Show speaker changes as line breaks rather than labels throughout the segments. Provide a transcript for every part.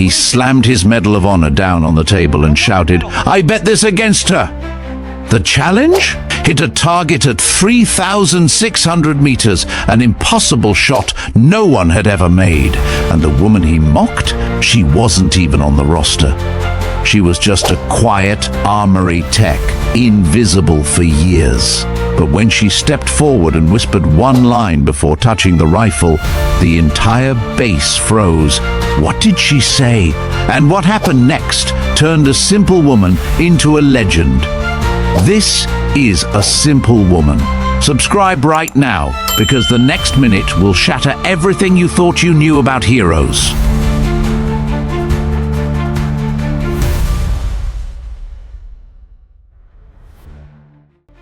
He slammed his Medal of Honor down on the table and shouted, "I bet this against her!" The challenge? Hit a target at 3,600 meters, an impossible shot no one had ever made. And the woman he mocked, she wasn't even on the roster. She was just a quiet Armory tech, invisible for years. But when she stepped forward and whispered one line before touching the rifle, the entire base froze. What did she say? And what happened next turned a simple woman into a legend. This is A Simple Woman. Subscribe right now, because the next minute will shatter everything you thought you knew about heroes.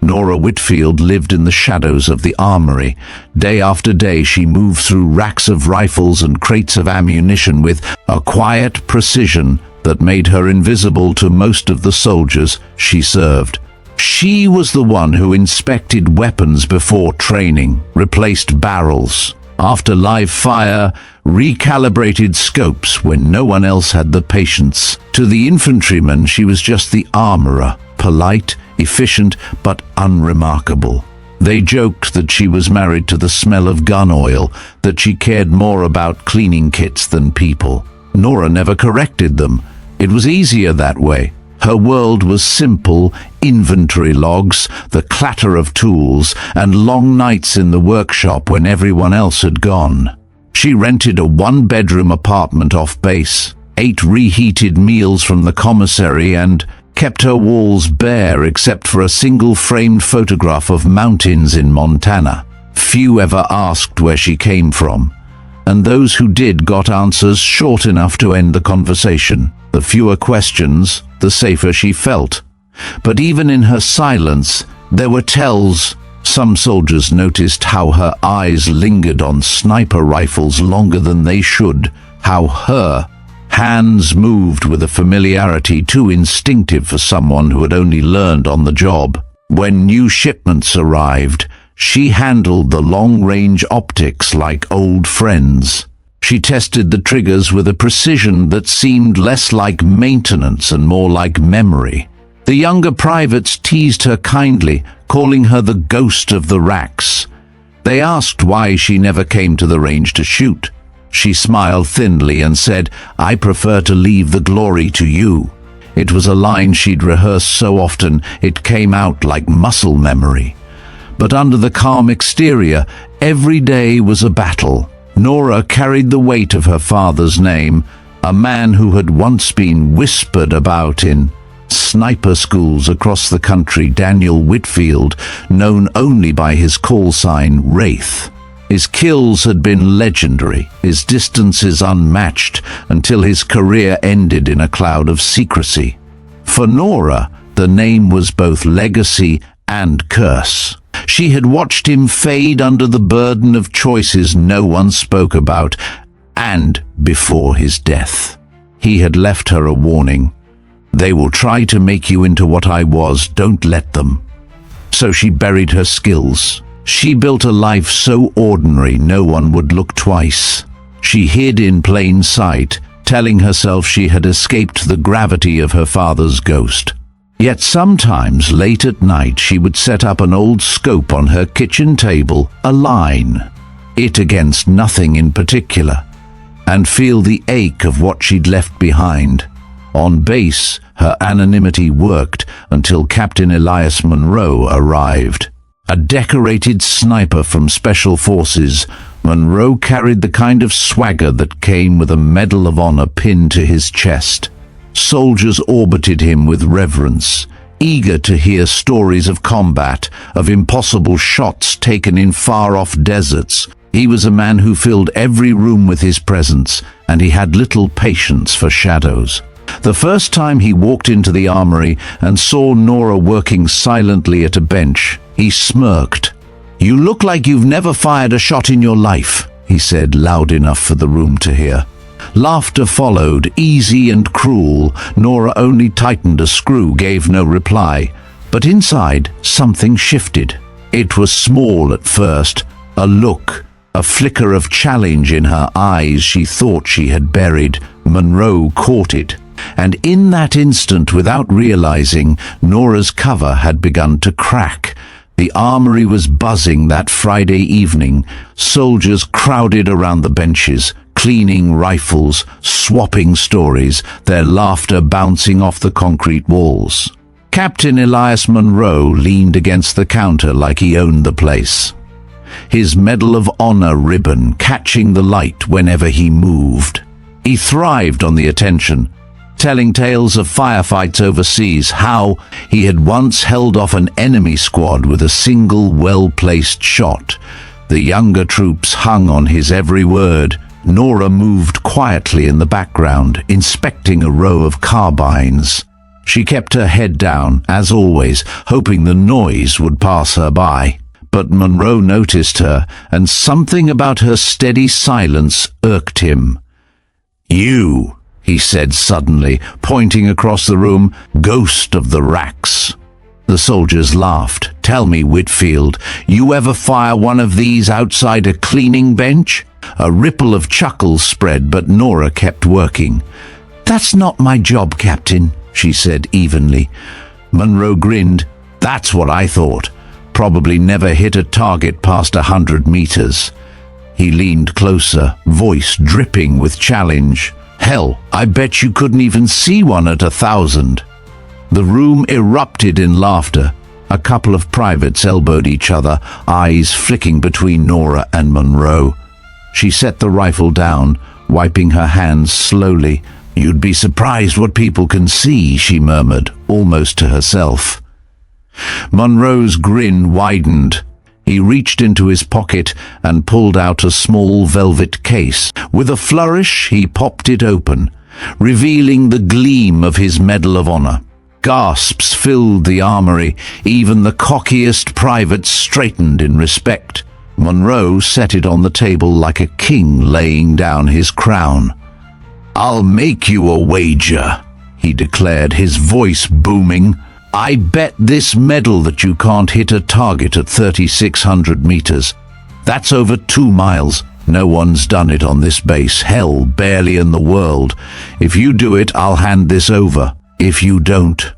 Nora Whitfield lived in the shadows of the Armory. Day after day she moved through racks of rifles and crates of ammunition with a quiet precision that made her invisible to most of the soldiers she served. She was the one who inspected weapons before training, replaced barrels after live fire, recalibrated scopes when no one else had the patience. To the infantrymen she was just the armorer, polite, efficient, but unremarkable. They joked that she was married to the smell of gun oil, that she cared more about cleaning kits than people. Nora never corrected them. It was easier that way. Her world was simple: inventory logs, the clatter of tools, and long nights in the workshop when everyone else had gone. She rented a one-bedroom apartment off base, ate reheated meals from the commissary, and kept her walls bare except for a single framed photograph of mountains in Montana. Few ever asked where she came from, and those who did got answers short enough to end the conversation. The fewer questions, the safer she felt. But even in her silence, there were tells. Some soldiers noticed how her eyes lingered on sniper rifles longer than they should, how her hands moved with a familiarity too instinctive for someone who had only learned on the job. When new shipments arrived, she handled the long-range optics like old friends. She tested the triggers with a precision that seemed less like maintenance and more like memory. The younger privates teased her kindly, calling her the ghost of the racks. They asked why she never came to the range to shoot. She smiled thinly and said, "I prefer to leave the glory to you." It was a line she'd rehearsed so often it came out like muscle memory. But under the calm exterior, every day was a battle. Nora carried the weight of her father's name, a man who had once been whispered about in sniper schools across the country, Daniel Whitfield, known only by his call sign Wraith. His kills had been legendary, his distances unmatched, until his career ended in a cloud of secrecy. For Nora, the name was both legacy and curse. She had watched him fade under the burden of choices no one spoke about, and before his death, he had left her a warning. "They will try to make you into what I was, don't let them." So she buried her skills. She built a life so ordinary no one would look twice. She hid in plain sight, telling herself she had escaped the gravity of her father's ghost. Yet sometimes, late at night, she would set up an old scope on her kitchen table, a line, it against nothing in particular, and feel the ache of what she'd left behind. On base, her anonymity worked until Captain Elias Monroe arrived. A decorated sniper from Special Forces, Monroe carried the kind of swagger that came with a Medal of Honor pinned to his chest. Soldiers orbited him with reverence, eager to hear stories of combat, of impossible shots taken in far-off deserts. He was a man who filled every room with his presence, and he had little patience for shadows. The first time he walked into the Armory and saw Nora working silently at a bench, he smirked. "You look like you've never fired a shot in your life," he said, loud enough for the room to hear. Laughter followed, easy and cruel. Nora only tightened a screw, gave no reply. But inside, something shifted. It was small at first, a look, A flicker of challenge in her eyes she thought she had buried. Monroe caught it, and in that instant, without realizing, Nora's cover had begun to crack. The armory was buzzing that Friday evening. Soldiers crowded around the benches, cleaning rifles, swapping stories, their laughter bouncing off the concrete walls. Captain Elias Monroe leaned against the counter like he owned the place, his Medal of Honor ribbon catching the light whenever he moved. He thrived on the attention, telling tales of firefights overseas, how he had once held off an enemy squad with a single well-placed shot. The younger troops hung on his every word. Nora moved quietly in the background, inspecting a row of carbines. She kept her head down, as always, hoping the noise would pass her by. But Monroe noticed her, and something about her steady silence irked him. "You," he said suddenly, pointing across the room, "ghost of the racks." The soldiers laughed. "Tell me, Whitfield, you ever fire one of these outside a cleaning bench?" A ripple of chuckles spread, but Nora kept working. "That's not my job, Captain," she said evenly. Monroe grinned. "That's what I thought. Probably never hit a target past 100 meters. He leaned closer, voice dripping with challenge. "Hell, I bet you couldn't even see one at 1,000. The room erupted in laughter. A couple of privates elbowed each other, eyes flicking between Nora and Monroe. She set the rifle down, wiping her hands slowly. "You'd be surprised what people can see," she murmured, almost to herself. Monroe's grin widened. He reached into his pocket and pulled out a small velvet case. With a flourish, he popped it open, revealing the gleam of his Medal of Honor. Gasps filled the armory. Even the cockiest privates straightened in respect. Monroe set it on the table like a king laying down his crown. "I'll make you a wager," he declared, his voice booming. "I bet this medal that you can't hit a target at 3,600 meters. That's over 2 miles. No one's done it on this base. Hell, barely in the world. If you do it, I'll hand this over. If you don't,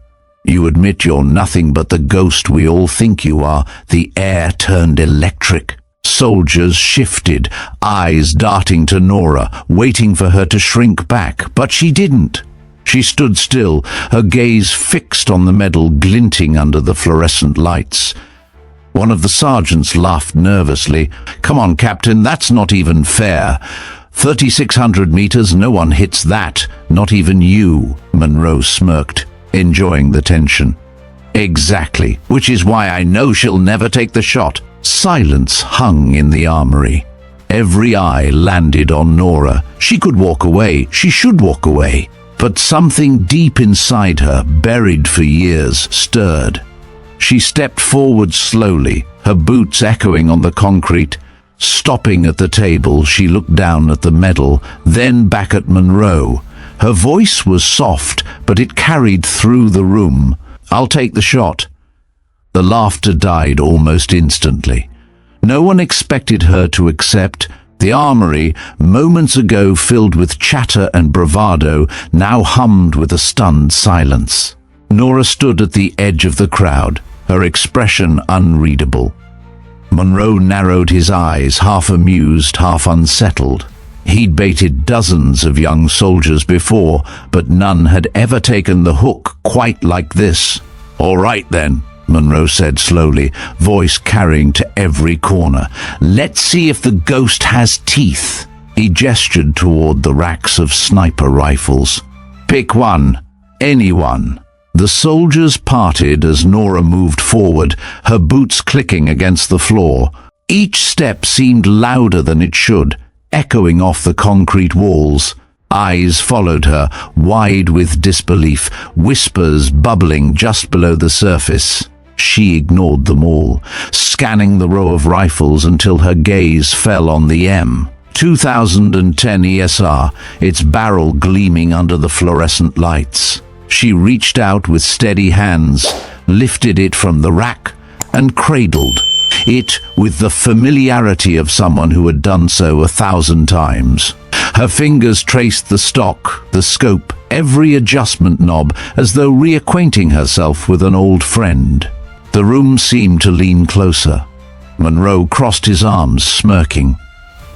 you admit you're nothing but the ghost we all think you are." The air turned electric. Soldiers shifted, eyes darting to Nora, waiting for her to shrink back, but she didn't. She stood still, her gaze fixed on the medal glinting under the fluorescent lights. One of the sergeants laughed nervously. "Come on, Captain, that's not even fair. 3,600 meters, no one hits that, not even you." Monroe smirked, enjoying the tension. "Exactly, which is why I know she'll never take the shot." Silence hung in the armory. Every eye landed on Nora. She could walk away, she should walk away. But something deep inside her, buried for years, stirred. She stepped forward slowly, her boots echoing on the concrete. Stopping at the table, she looked down at the medal, then back at Monroe. Her voice was soft, but it carried through the room. "I'll take the shot." The laughter died almost instantly. No one expected her to accept. The armory, moments ago filled with chatter and bravado, now hummed with a stunned silence. Nora stood at the edge of the crowd, her expression unreadable. Monroe narrowed his eyes, half amused, half unsettled. He'd baited dozens of young soldiers before, but none had ever taken the hook quite like this. "All right then," Monroe said slowly, voice carrying to every corner. "Let's see if the ghost has teeth." He gestured toward the racks of sniper rifles. "Pick one. Anyone." The soldiers parted as Nora moved forward, her boots clicking against the floor. Each step seemed louder than it should, echoing off the concrete walls. Eyes followed her, wide with disbelief, whispers bubbling just below the surface. She ignored them all, scanning the row of rifles until her gaze fell on the M2010 ESR, its barrel gleaming under the fluorescent lights. She reached out with steady hands, lifted it from the rack, and cradled, it with the familiarity of someone who had done so 1,000 times. Her fingers traced the stock, the scope, every adjustment knob, as though reacquainting herself with an old friend. The room seemed to lean closer. Monroe crossed his arms, smirking.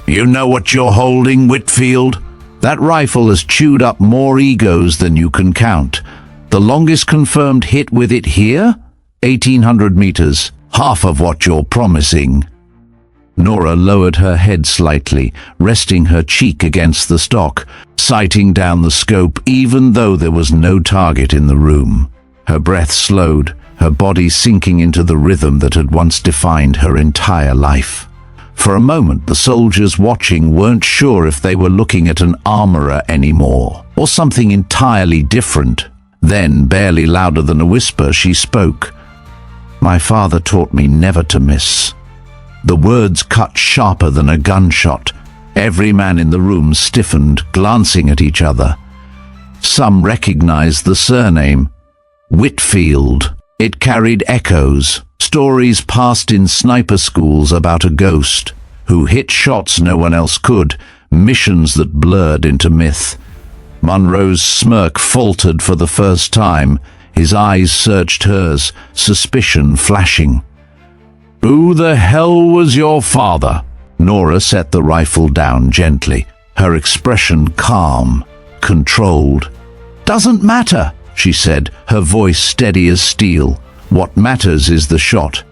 "You know what you're holding, Whitfield? That rifle has chewed up more egos than you can count. The longest confirmed hit with it here? 1,800 meters, half of what you're promising." Nora lowered her head slightly, resting her cheek against the stock, sighting down the scope even though there was no target in the room. Her breath slowed, her body sinking into the rhythm that had once defined her entire life. For a moment, the soldiers watching weren't sure if they were looking at an armorer anymore, or something entirely different. Then, barely louder than a whisper, she spoke. "My father taught me never to miss." The words cut sharper than a gunshot. Every man in the room stiffened, glancing at each other. Some recognized the surname, Whitfield. It carried echoes, stories passed in sniper schools about a ghost who hit shots no one else could, missions that blurred into myth. Monroe's smirk faltered for the first time. His eyes searched hers, suspicion flashing. "Who the hell was your father?" Nora set the rifle down gently, her expression calm, controlled. "Doesn't matter," she said, her voice steady as steel. "What matters is the shot."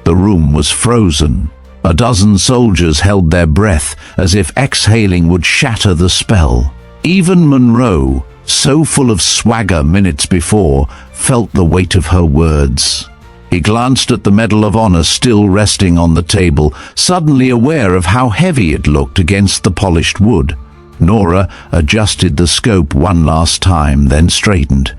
The room was frozen. A dozen soldiers held their breath, as if exhaling would shatter the spell. Even Monroe, so full of swagger minutes before, felt the weight of her words. He glanced at the Medal of Honor still resting on the table, suddenly aware of how heavy it looked against the polished wood. Nora adjusted the scope one last time, then straightened.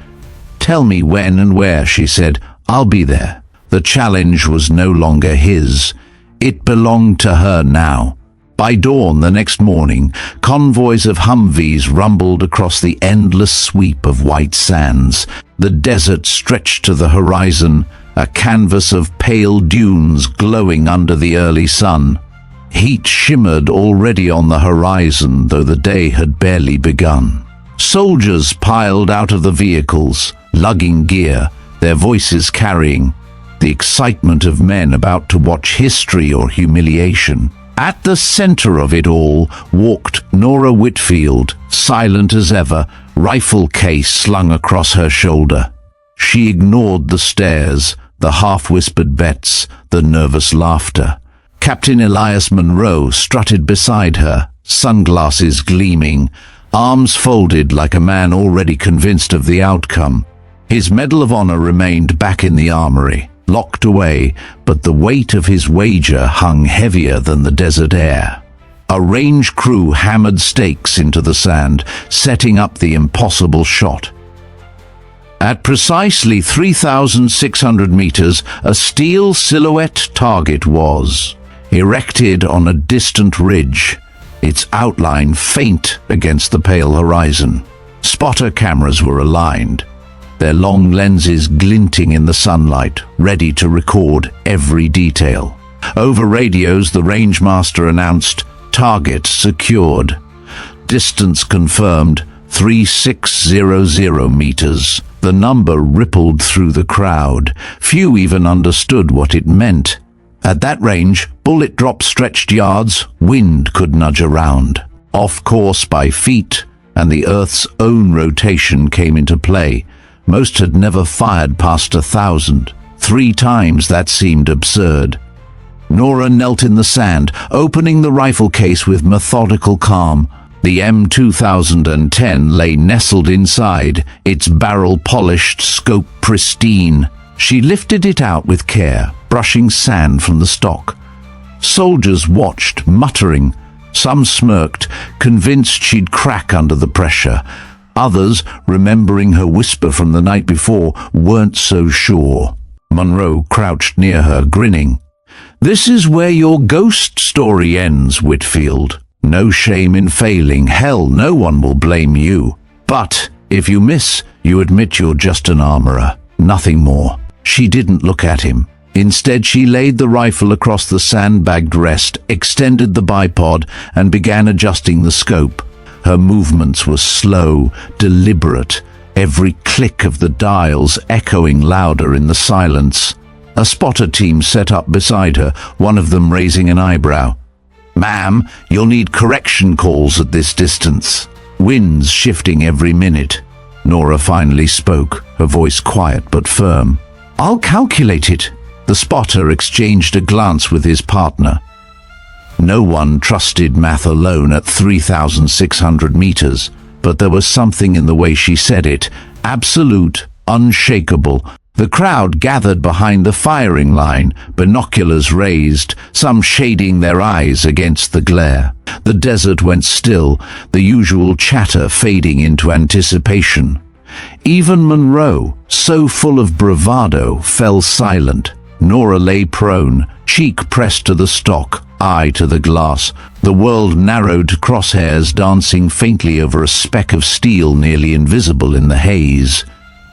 "Tell me when and where," she said. "I'll be there." The challenge was no longer his. It belonged to her now. By dawn the next morning, convoys of Humvees rumbled across the endless sweep of white sands. The desert stretched to the horizon, a canvas of pale dunes glowing under the early sun. Heat shimmered already on the horizon, though the day had barely begun. Soldiers piled out of the vehicles, lugging gear, their voices carrying the excitement of men about to watch history or humiliation. At the center of it all walked Nora Whitfield, silent as ever, rifle case slung across her shoulder. She ignored the stares, the half-whispered bets, the nervous laughter. Captain Elias Monroe strutted beside her, sunglasses gleaming, arms folded like a man already convinced of the outcome. His Medal of Honor remained back in the armory, locked away, but the weight of his wager hung heavier than the desert air. A range crew hammered stakes into the sand, setting up the impossible shot. At precisely 3,600 meters, a steel silhouette target was erected on a distant ridge, its outline faint against the pale horizon. Spotter cameras were aligned, their long lenses glinting in the sunlight, ready to record every detail. Over radios, the rangemaster announced, "Target secured. Distance confirmed, 3,600 meters." The number rippled through the crowd. Few even understood what it meant. At that range, bullet drops stretched yards, wind could nudge around. Off course by feet, and the Earth's own rotation came into play. Most had never fired past 1,000. 3 times that seemed absurd. Nora knelt in the sand, opening the rifle case with methodical calm. The M2010 lay nestled inside, its barrel polished, scope pristine. She lifted it out with care, brushing sand from the stock. Soldiers watched, muttering. Some smirked, convinced she'd crack under the pressure. Others, remembering her whisper from the night before, weren't so sure. Monroe crouched near her, grinning. "This is where your ghost story ends, Whitfield. No shame in failing. Hell, no one will blame you. But if you miss, you admit you're just an armorer, nothing more." She didn't look at him. Instead, she laid the rifle across the sandbagged rest, extended the bipod, and began adjusting the scope. Her movements were slow, deliberate, every click of the dials echoing louder in the silence. A spotter team set up beside her, one of them raising an eyebrow. "Ma'am, you'll need correction calls at this distance." Winds shifting every minute. Nora finally spoke, her voice quiet but firm. "I'll calculate it." The spotter exchanged a glance with his partner. No one trusted math alone at 3,600 meters, but there was something in the way she said it, absolute, unshakable. The crowd gathered behind the firing line, binoculars raised, some shading their eyes against the glare. The desert went still, the usual chatter fading into anticipation. Even Monroe, so full of bravado, fell silent. Nora lay prone, cheek pressed to the stock, eye to the glass. The world narrowed to crosshairs dancing faintly over a speck of steel nearly invisible in the haze.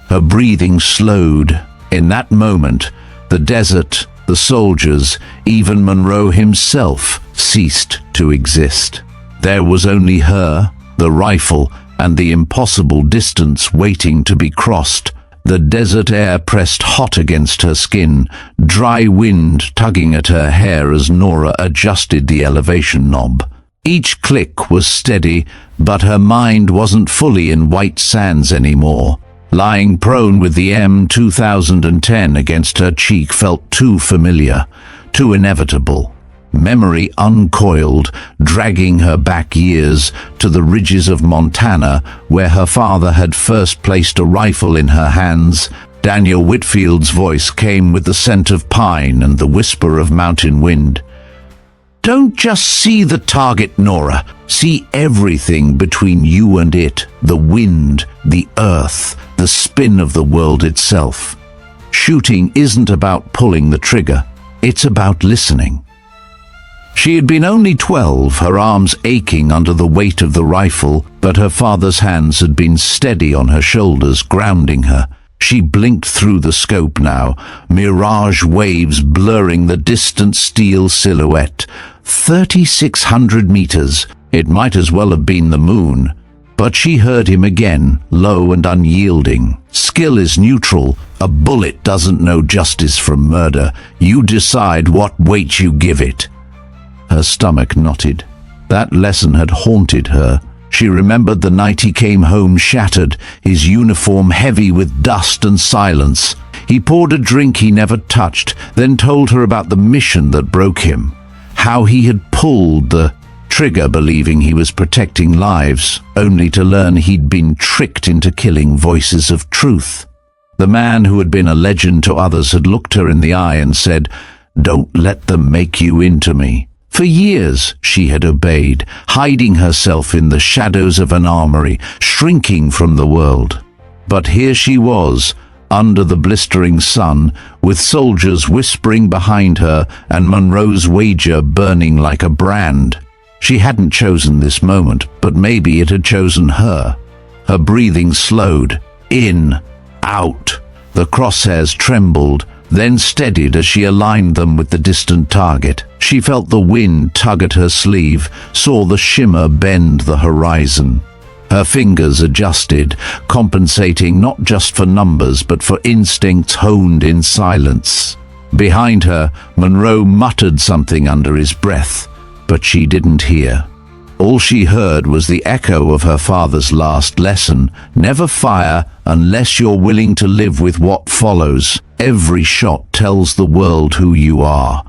Her breathing slowed. In that moment, the desert, the soldiers, even Monroe himself ceased to exist. There was only her, the rifle, and the impossible distance waiting to be crossed. The desert air pressed hot against her skin, dry wind tugging at her hair as Nora adjusted the elevation knob. Each click was steady, but her mind wasn't fully in white sands anymore. Lying prone with the M2010 against her cheek felt too familiar, too inevitable. Memory uncoiled, dragging her back years to the ridges of Montana, where her father had first placed a rifle in her hands. Daniel Whitfield's voice came with the scent of pine and the whisper of mountain wind. "Don't just see the target, Nora. See everything between you and it, the wind, the earth, the spin of the world itself. Shooting isn't about pulling the trigger, it's about listening." She had been only 12, her arms aching under the weight of the rifle, but her father's hands had been steady on her shoulders, grounding her. She blinked through the scope now, mirage waves blurring the distant steel silhouette. 3,600 meters. It might as well have been the moon. But she heard him again, low and unyielding. "Skill is neutral. A bullet doesn't know justice from murder. You decide what weight you give it." Her stomach knotted. That lesson had haunted her. She remembered the night he came home shattered, his uniform heavy with dust and silence. He poured a drink he never touched, then told her about the mission that broke him. How he had pulled the trigger believing he was protecting lives, only to learn he'd been tricked into killing voices of truth. The man who had been a legend to others had looked her in the eye and said, "Don't let them make you into me." For years she had obeyed, hiding herself in the shadows of an armory, shrinking from the world. But here she was, under the blistering sun, with soldiers whispering behind her and Monroe's wager burning like a brand. She hadn't chosen this moment, but maybe it had chosen her. Her breathing slowed. In, out. The crosshairs trembled, then steadied as she aligned them with the distant target. She felt the wind tug at her sleeve, saw the shimmer bend the horizon. Her fingers adjusted, compensating not just for numbers but for instincts honed in silence. Behind her, Monroe muttered something under his breath, but she didn't hear. All she heard was the echo of her father's last lesson: never fire unless you're willing to live with what follows. Every shot tells the world who you are.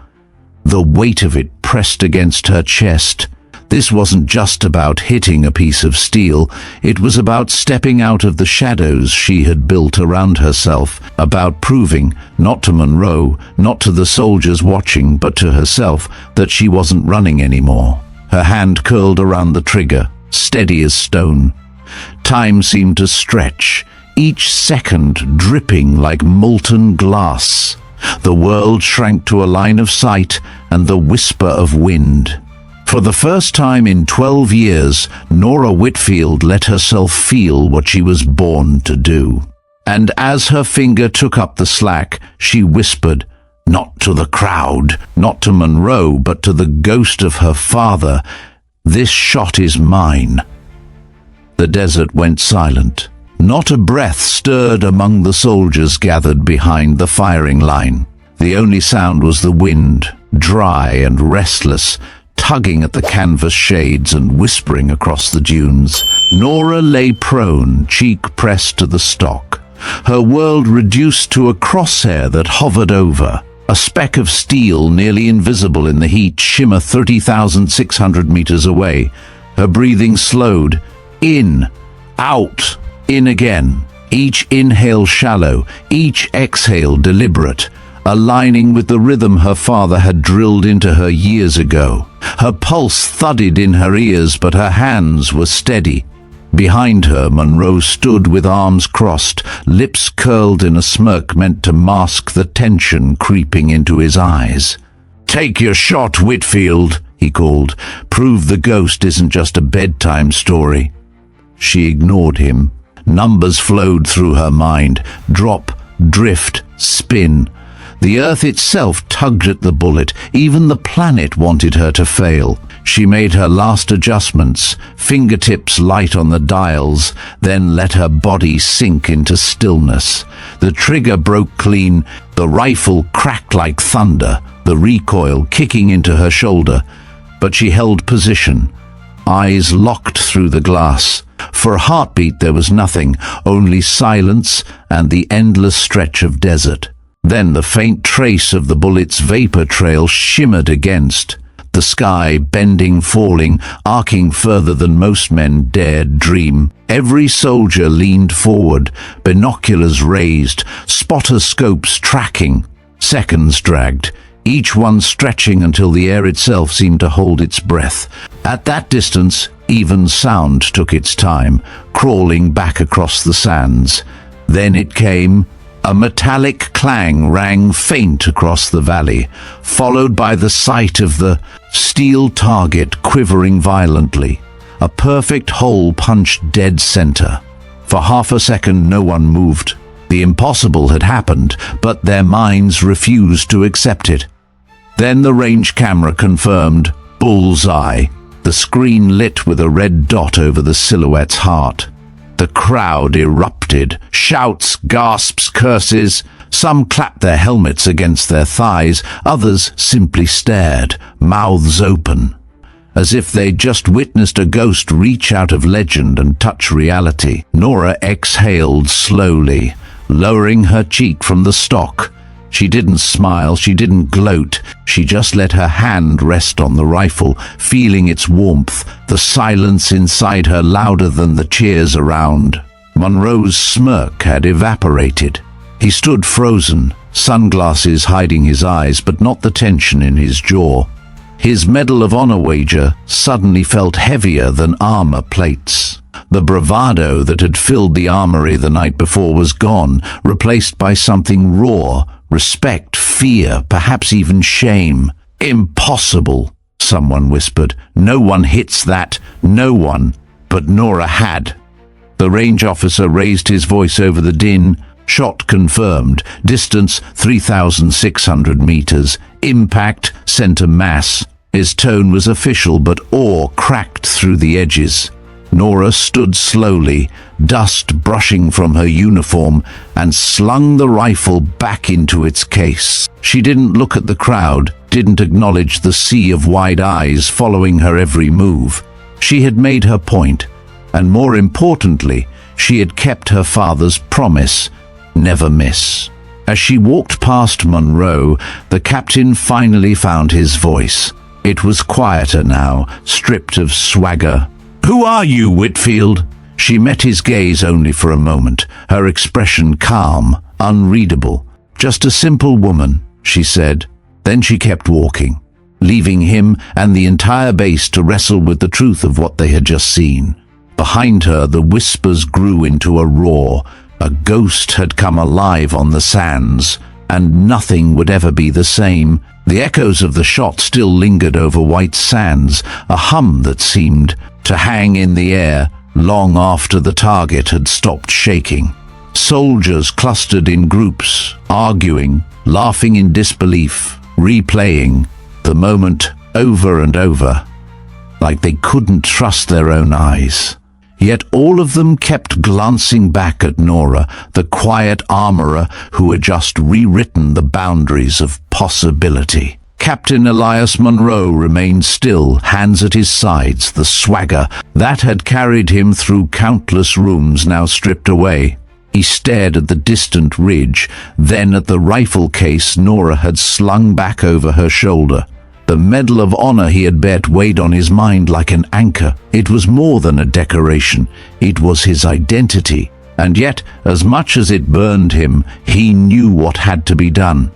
The weight of it pressed against her chest. This wasn't just about hitting a piece of steel, it was about stepping out of the shadows she had built around herself, about proving, not to Monroe, not to the soldiers watching, but to herself, that she wasn't running anymore. Her hand curled around the trigger, steady as stone. Time seemed to stretch, each second dripping like molten glass. The world shrank to a line of sight and the whisper of wind. For the first time in 12 years, Nora Whitfield let herself feel what she was born to do. And as her finger took up the slack, she whispered, Not to the crowd, not to Monroe, but to the ghost of her father. "This shot is mine." The desert went silent. Not a breath stirred among the soldiers gathered behind the firing line. The only sound was the wind, dry and restless, tugging at the canvas shades and whispering across the dunes. Nora lay prone, cheek pressed to the stock, her world reduced to a crosshair that hovered over. A speck of steel, nearly invisible in the heat, shimmer 30,600 meters away. Her breathing slowed. In, out, in again. Each inhale shallow, each exhale deliberate, aligning with the rhythm her father had drilled into her years ago. Her pulse thudded in her ears, but her hands were steady. Behind her, Monroe stood with arms crossed, lips curled in a smirk meant to mask the tension creeping into his eyes. "Take your shot, Whitfield," he called. "Prove the ghost isn't just a bedtime story." She ignored him. Numbers flowed through her mind. Drop, drift, spin. The earth itself tugged at the bullet. Even the planet wanted her to fail. She made her last adjustments, fingertips light on the dials, then let her body sink into stillness. The trigger broke clean, the rifle cracked like thunder, the recoil kicking into her shoulder. But she held position, eyes locked through the glass. For a heartbeat there was nothing, only silence and the endless stretch of desert. Then the faint trace of the bullet's vapor trail shimmered against the sky, bending, falling, arcing further than most men dared dream. Every soldier leaned forward, binoculars raised, spotter scopes tracking. Seconds dragged, each one stretching until the air itself seemed to hold its breath. At that distance, even sound took its time, crawling back across the sands. Then it came. A metallic clang rang faint across the valley, followed by the sight of the steel target quivering violently. A perfect hole punched dead center. For half a second no one moved. The impossible had happened, but their minds refused to accept it. Then the range camera confirmed, Bullseye, the screen lit with a red dot over the silhouette's heart. The crowd erupted, shouts, gasps, curses. Some clapped their helmets against their thighs, others simply stared, mouths open, as if they'd just witnessed a ghost reach out of legend and touch reality. Nora exhaled slowly, lowering her cheek from the stock. She didn't smile, she didn't gloat, she just let her hand rest on the rifle, feeling its warmth, the silence inside her louder than the cheers around. Monroe's smirk had evaporated. He stood frozen, sunglasses hiding his eyes, but not the tension in his jaw. His Medal of Honor wager suddenly felt heavier than armor plates. The bravado that had filled the armory the night before was gone, replaced by something raw, respect, fear, perhaps even shame. "Impossible," someone whispered. "No one hits that, no one." But Nora had. The range officer raised his voice over the din. Shot confirmed. Distance 3,600 meters. Impact center mass. His tone was official, but awe cracked through the edges. Nora stood slowly, dust brushing from her uniform, and slung the rifle back into its case. She didn't look at the crowd, didn't acknowledge the sea of wide eyes following her every move. She had made her point, and more importantly, she had kept her father's promise, never miss. As she walked past Monroe, the captain finally found his voice. It was quieter now, stripped of swagger. "Who are you, Whitfield?" She met his gaze only for a moment, her expression calm, unreadable. "Just a simple woman," she said. Then she kept walking, leaving him and the entire base to wrestle with the truth of what they had just seen. Behind her, the whispers grew into a roar. A ghost had come alive on the sands, and nothing would ever be the same. The echoes of the shot still lingered over white sands, a hum that seemed to hang in the air long after the target had stopped shaking. Soldiers clustered in groups, arguing, laughing in disbelief, replaying the moment over and over, like they couldn't trust their own eyes. Yet all of them kept glancing back at Nora, the quiet armorer who had just rewritten the boundaries of possibility. Captain Elias Monroe remained still, hands at his sides, the swagger that had carried him through countless rooms now stripped away. He stared at the distant ridge, then at the rifle case Nora had slung back over her shoulder. The Medal of Honor he had bet weighed on his mind like an anchor. It was more than a decoration. It was his identity. And yet, as much as it burned him, he knew what had to be done.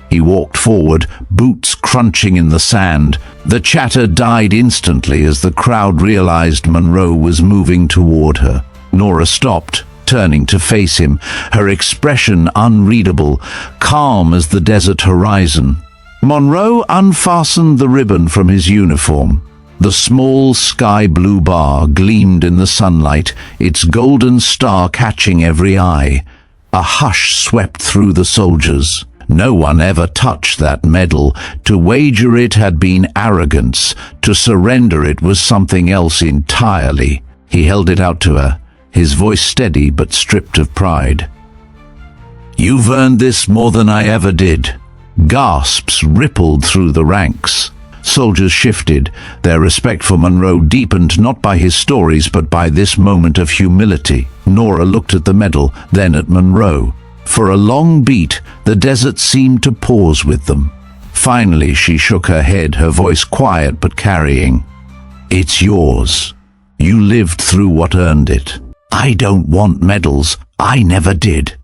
He walked forward, boots crunching in the sand. The chatter died instantly as the crowd realized Monroe was moving toward her. Nora stopped, turning to face him, her expression unreadable, calm as the desert horizon. Monroe unfastened the ribbon from his uniform. The small sky-blue bar gleamed in the sunlight, its golden star catching every eye. A hush swept through the soldiers. No one ever touched that medal. To wager it had been arrogance. To surrender it was something else entirely. He held it out to her, his voice steady but stripped of pride. "You've earned this more than I ever did." Gasps rippled through the ranks. Soldiers shifted, their respect for Monroe deepened not by his stories but by this moment of humility. Nora looked at the medal, then at Monroe. For a long beat, the desert seemed to pause with them. Finally, she shook her head, her voice quiet but carrying. "It's yours. You lived through what earned it. I don't want medals. I never did."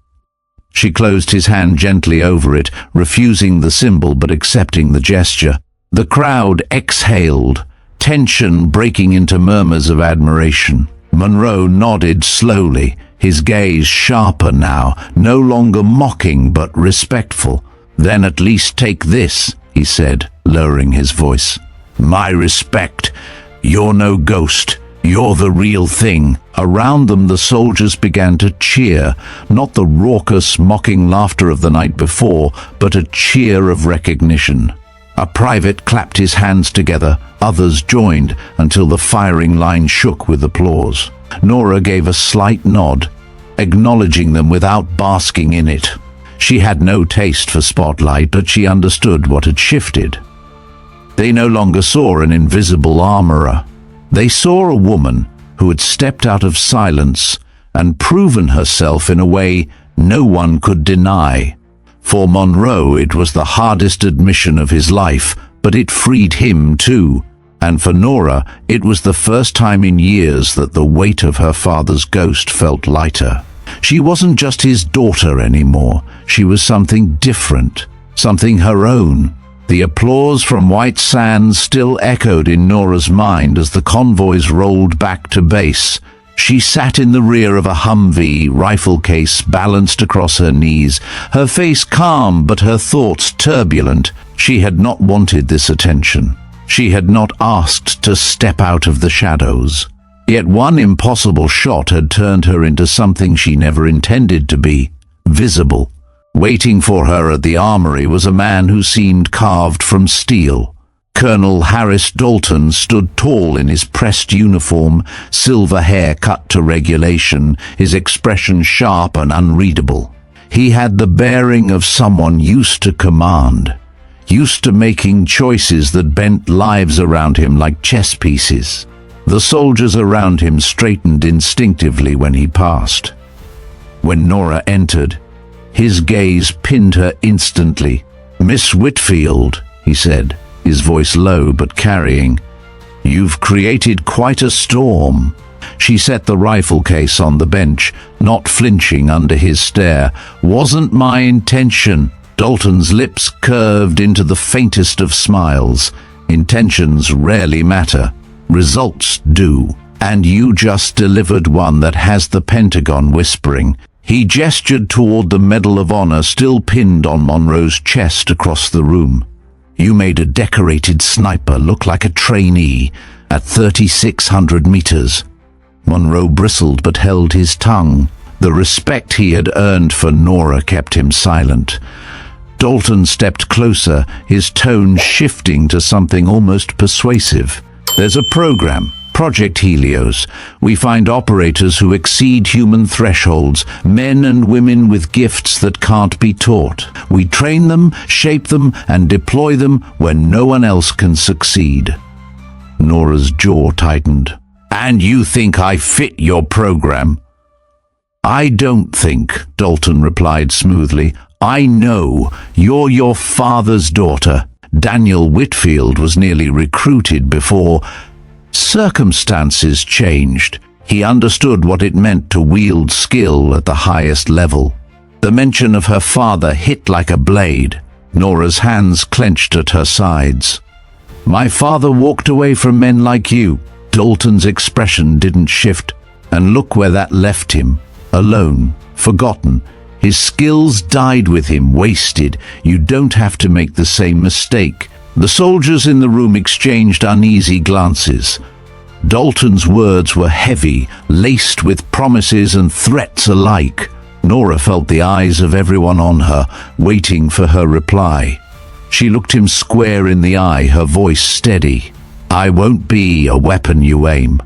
She closed his hand gently over it, refusing the symbol but accepting the gesture. The crowd exhaled, tension breaking into murmurs of admiration. Monroe nodded slowly, his gaze sharper now, no longer mocking but respectful. "Then at least take this," he said, lowering his voice. "My respect. You're no ghost. You're the real thing." Around them the soldiers began to cheer, not the raucous, mocking laughter of the night before, but a cheer of recognition. A private clapped his hands together, others joined, until the firing line shook with applause. Nora gave a slight nod, acknowledging them without basking in it. She had no taste for spotlight, but she understood what had shifted. They no longer saw an invisible armorer. They saw a woman who had stepped out of silence and proven herself in a way no one could deny. For Monroe, it was the hardest admission of his life, but it freed him too. And for Nora, it was the first time in years that the weight of her father's ghost felt lighter. She wasn't just his daughter anymore. She was something different, something her own. The applause from White Sands still echoed in Nora's mind as the convoys rolled back to base. She sat in the rear of a Humvee, rifle case balanced across her knees, her face calm but her thoughts turbulent. She had not wanted this attention. She had not asked to step out of the shadows. Yet one impossible shot had turned her into something she never intended to be, visible. Waiting for her at the Armory was a man who seemed carved from steel. Colonel Harris Dalton stood tall in his pressed uniform, silver hair cut to regulation, his expression sharp and unreadable. He had the bearing of someone used to command, used to making choices that bent lives around him like chess pieces. The soldiers around him straightened instinctively when he passed. When Nora entered, his gaze pinned her instantly. "Miss Whitfield," he said, his voice low but carrying, "you've created quite a storm." She set the rifle case on the bench, not flinching under his stare. "Wasn't my intention." Dalton's lips curved into the faintest of smiles. "Intentions rarely matter. Results do. And you just delivered one that has the Pentagon whispering." He gestured toward the Medal of Honor still pinned on Monroe's chest across the room. "You made a decorated sniper look like a trainee at 3,600 meters. Monroe bristled but held his tongue. The respect he had earned for Nora kept him silent. Dalton stepped closer, his tone shifting to something almost persuasive. "There's a program, Project Helios. We find operators who exceed human thresholds, men and women with gifts that can't be taught. We train them, shape them, and deploy them when no one else can succeed." Nora's jaw tightened. "And you think I fit your program?" "I don't think," Dalton replied smoothly. "I know you're your father's daughter. Daniel Whitfield was nearly recruited before circumstances changed. He understood what it meant to wield skill at the highest level." The mention of her father hit like a blade. Nora's hands clenched at her sides. "My father walked away from men like you." Dalton's expression didn't shift, and look where that left him. Alone, forgotten. His skills died with him, wasted. You don't have to make the same mistake. The soldiers in the room exchanged uneasy glances. Dalton's words were heavy, laced with promises and threats alike. Nora felt the eyes of everyone on her, waiting for her reply. She looked him square in the eye, her voice steady. "I won't be a weapon you aim.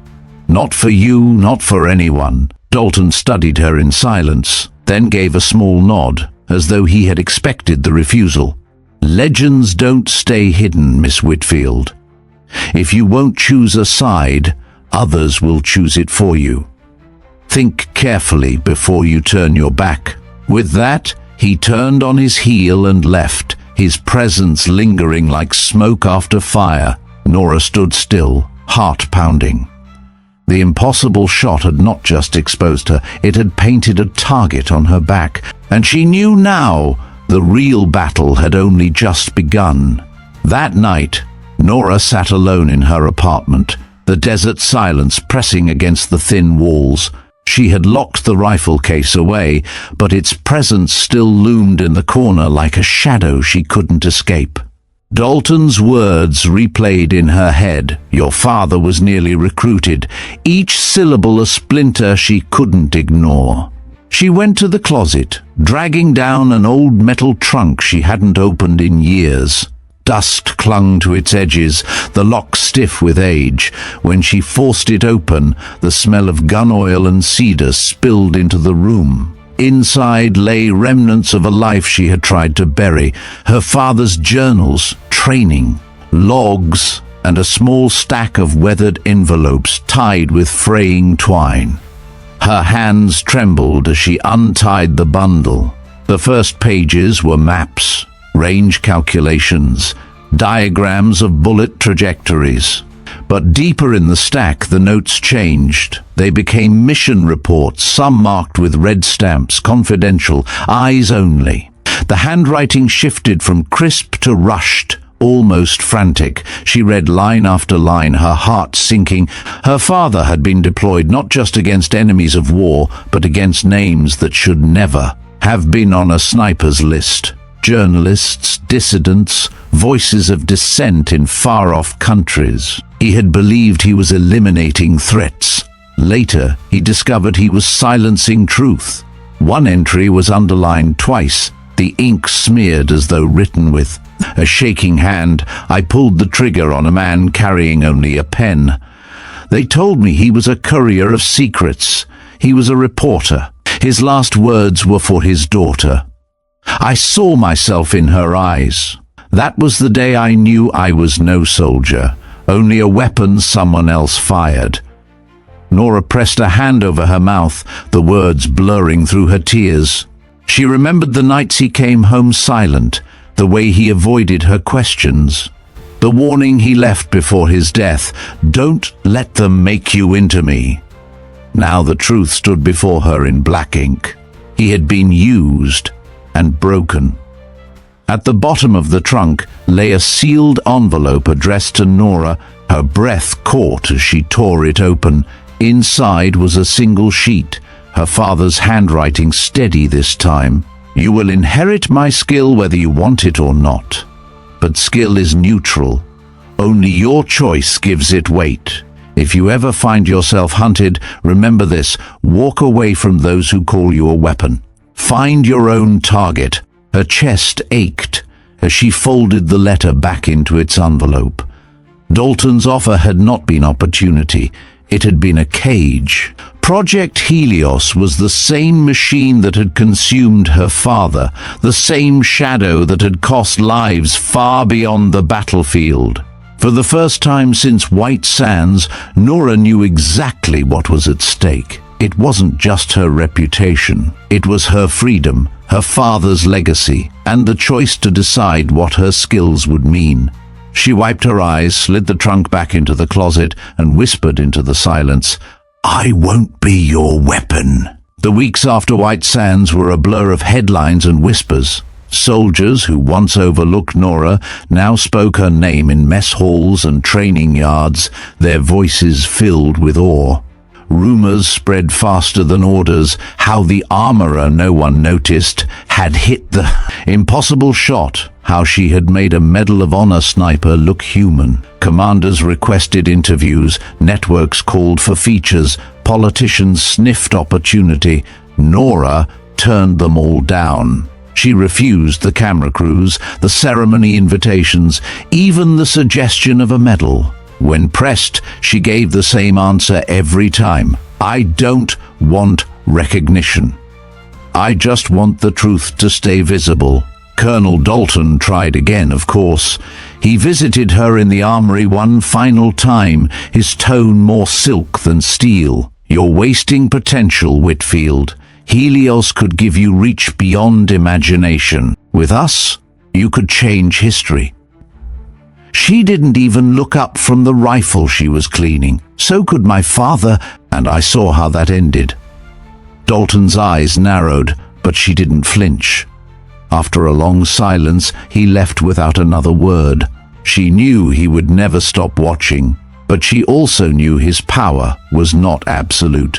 Not for you, not for anyone." Dalton studied her in silence, then gave a small nod, as though he had expected the refusal. "Legends don't stay hidden, Miss Whitfield. If you won't choose a side, others will choose it for you. Think carefully before you turn your back." With that, he turned on his heel and left, his presence lingering like smoke after fire. Nora stood still, heart pounding. The impossible shot had not just exposed her, it had painted a target on her back, and she knew now the real battle had only just begun. That night, Nora sat alone in her apartment, the desert silence pressing against the thin walls. She had locked the rifle case away, but its presence still loomed in the corner like a shadow she couldn't escape. Dalton's words replayed in her head. Your father was nearly recruited, each syllable a splinter she couldn't ignore. She went to the closet, dragging down an old metal trunk she hadn't opened in years. Dust clung to its edges, the lock stiff with age. When she forced it open, the smell of gun oil and cedar spilled into the room. Inside lay remnants of a life she had tried to bury, her father's journals, training, logs, and a small stack of weathered envelopes tied with fraying twine. Her hands trembled as she untied the bundle. The first pages were maps, range calculations, diagrams of bullet trajectories. But deeper in the stack, the notes changed. They became mission reports, some marked with red stamps, confidential, eyes only. The handwriting shifted from crisp to rushed, almost frantic. She read line after line, her heart sinking. Her father had been deployed not just against enemies of war, but against names that should never have been on a sniper's list. Journalists, dissidents, voices of dissent in far-off countries. He had believed he was eliminating threats. Later, he discovered he was silencing truth. One entry was underlined twice, the ink smeared as though written with a shaking hand. I pulled the trigger on a man carrying only a pen. They told me he was a courier of secrets. He was a reporter. His last words were for his daughter. I saw myself in her eyes. That was the day I knew I was no soldier, only a weapon someone else fired. Nora pressed a hand over her mouth, the words blurring through her tears. She remembered the nights he came home silent, the way he avoided her questions. The warning he left before his death, "Don't let them make you into me." Now the truth stood before her in black ink. He had been used and broken. At the bottom of the trunk lay a sealed envelope addressed to Nora. Her breath caught as she tore it open. Inside was a single sheet, her father's handwriting steady this time. "You will inherit my skill whether you want it or not. But skill is neutral. Only your choice gives it weight. If you ever find yourself hunted, remember this: walk away from those who call you a weapon. Find your own target. Her chest ached as she folded the letter back into its envelope. Dalton's offer had not been opportunity. It had been a cage. Project Helios was the same machine that had consumed her father, the same shadow that had cost lives far beyond the battlefield. For the first time since White Sands, Nora knew exactly what was at stake. It wasn't just her reputation. It was her freedom, her father's legacy, and the choice to decide what her skills would mean. She wiped her eyes, slid the trunk back into the closet, and whispered into the silence, "I won't be your weapon." The weeks after White Sands were a blur of headlines and whispers. Soldiers who once overlooked Nora now spoke her name in mess halls and training yards, their voices filled with awe. Rumors spread faster than orders. How the armorer no one noticed had hit the impossible shot. How she had made a Medal of Honor sniper look human. Commanders requested interviews. Networks called for features. Politicians sniffed opportunity. Nora turned them all down. She refused the camera crews, the ceremony invitations, even the suggestion of a medal. When pressed, she gave the same answer every time: "I don't want recognition. I just want the truth to stay visible." Colonel Dalton tried again, of course. He visited her in the armory one final time, his tone more silk than steel. "You're wasting potential, Whitfield. Helios could give you reach beyond imagination. With us, you could change history." She didn't even look up from the rifle she was cleaning. So could my father, and I saw how that ended. Dalton's eyes narrowed, but she didn't flinch. After a long silence, he left without another word. She knew he would never stop watching, but she also knew his power was not absolute.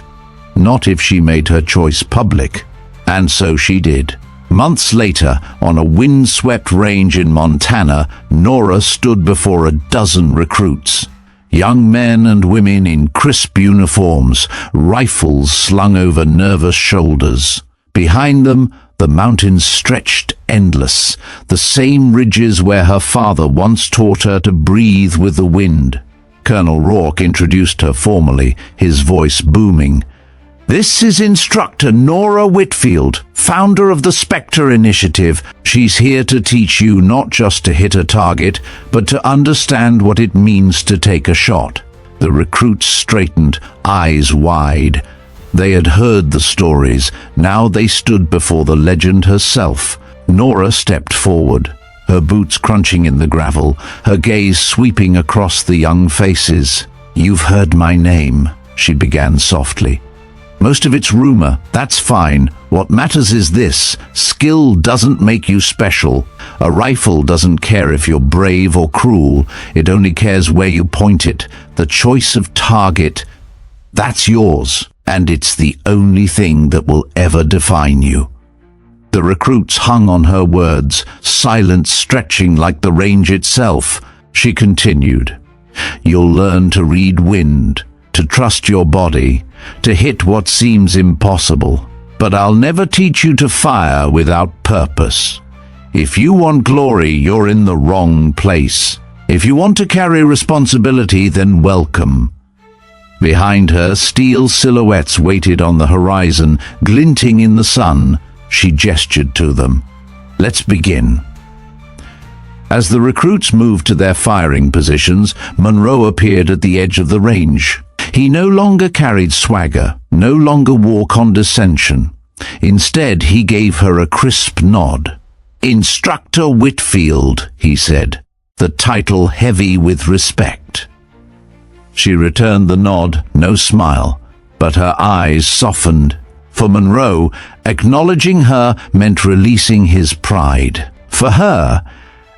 Not if she made her choice public. And so she did. Months later, on a wind-swept range in Montana, Nora stood before a dozen recruits. Young men and women in crisp uniforms, rifles slung over nervous shoulders. Behind them, the mountains stretched endless, the same ridges where her father once taught her to breathe with the wind. Colonel Rourke introduced her formally, his voice booming. "This is Instructor Nora Whitfield, founder of the Spectre Initiative. She's here to teach you not just to hit a target, but to understand what it means to take a shot." The recruits straightened, eyes wide. They had heard the stories. Now they stood before the legend herself. Nora stepped forward, her boots crunching in the gravel, her gaze sweeping across the young faces. "You've heard my name," she began softly. "Most of it's rumor. That's fine. What matters is this: skill doesn't make you special. A rifle doesn't care if you're brave or cruel. It only cares where you point it. The choice of target, that's yours, and it's the only thing that will ever define you." The recruits hung on her words, silence stretching like the range itself. She continued, "You'll learn to read wind, to trust your body, to hit what seems impossible. But I'll never teach you to fire without purpose. If you want glory, you're in the wrong place. If you want to carry responsibility, then welcome." Behind her, steel silhouettes waited on the horizon, glinting in the sun. She gestured to them. "Let's begin." As the recruits moved to their firing positions, Monroe appeared at the edge of the range. He no longer carried swagger, no longer wore condescension. Instead, he gave her a crisp nod. "Instructor Whitfield," he said, the title heavy with respect. She returned the nod, no smile, but her eyes softened. For Monroe, acknowledging her meant releasing his pride. For her,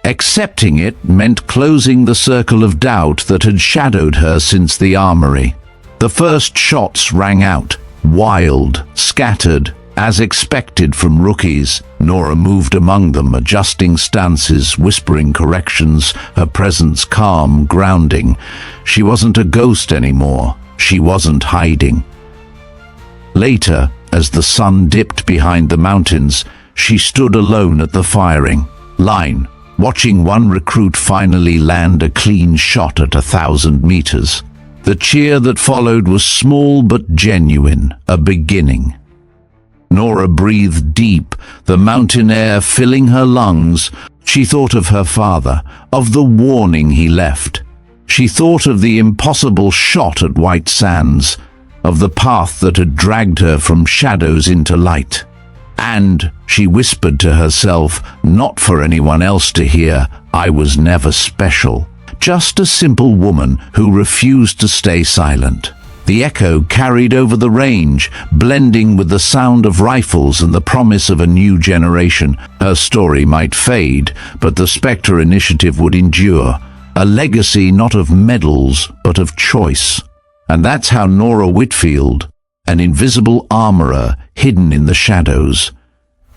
accepting it meant closing the circle of doubt that had shadowed her since the armory. The first shots rang out, wild, scattered, As expected from rookies, Nora moved among them, adjusting stances, whispering corrections, her presence calm, grounding. She wasn't a ghost anymore. She wasn't hiding. Later, as the sun dipped behind the mountains, she stood alone at the firing line, watching one recruit finally land a clean shot at 1,000 meters. The cheer that followed was small but genuine, a beginning. Nora breathed deep, the mountain air filling her lungs. She thought of her father, of the warning he left. She thought of the impossible shot at White Sands, of the path that had dragged her from shadows into light. And she whispered to herself, not for anyone else to hear, I was never special. Just a simple woman who refused to stay silent. The echo carried over the range, blending with the sound of rifles and the promise of a new generation. Her story might fade, but the Spectre Initiative would endure. A legacy not of medals, but of choice. And that's how Nora Whitfield, an invisible armorer hidden in the shadows,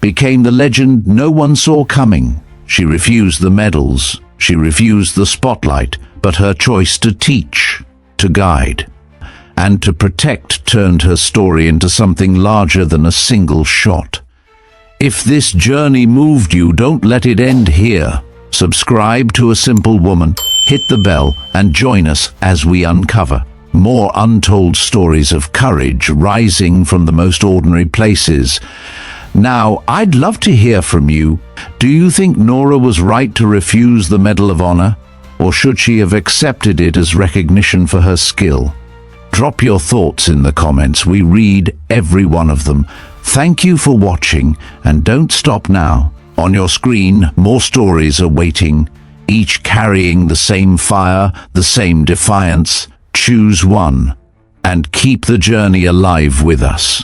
became the legend no one saw coming. She refused the medals, she refused the spotlight, but her choice to teach, to guide, and to protect turned her story into something larger than a single shot. If this journey moved you, don't let it end here. Subscribe to A Simple Woman, hit the bell, and join us as we uncover more untold stories of courage rising from the most ordinary places. Now, I'd love to hear from you. Do you think Nora was right to refuse the Medal of Honor? Or should she have accepted it as recognition for her skill? Drop your thoughts in the comments. We read every one of them. Thank you for watching, and don't stop now. On your screen, more stories are waiting, each carrying the same fire, the same defiance. Choose one, and keep the journey alive with us.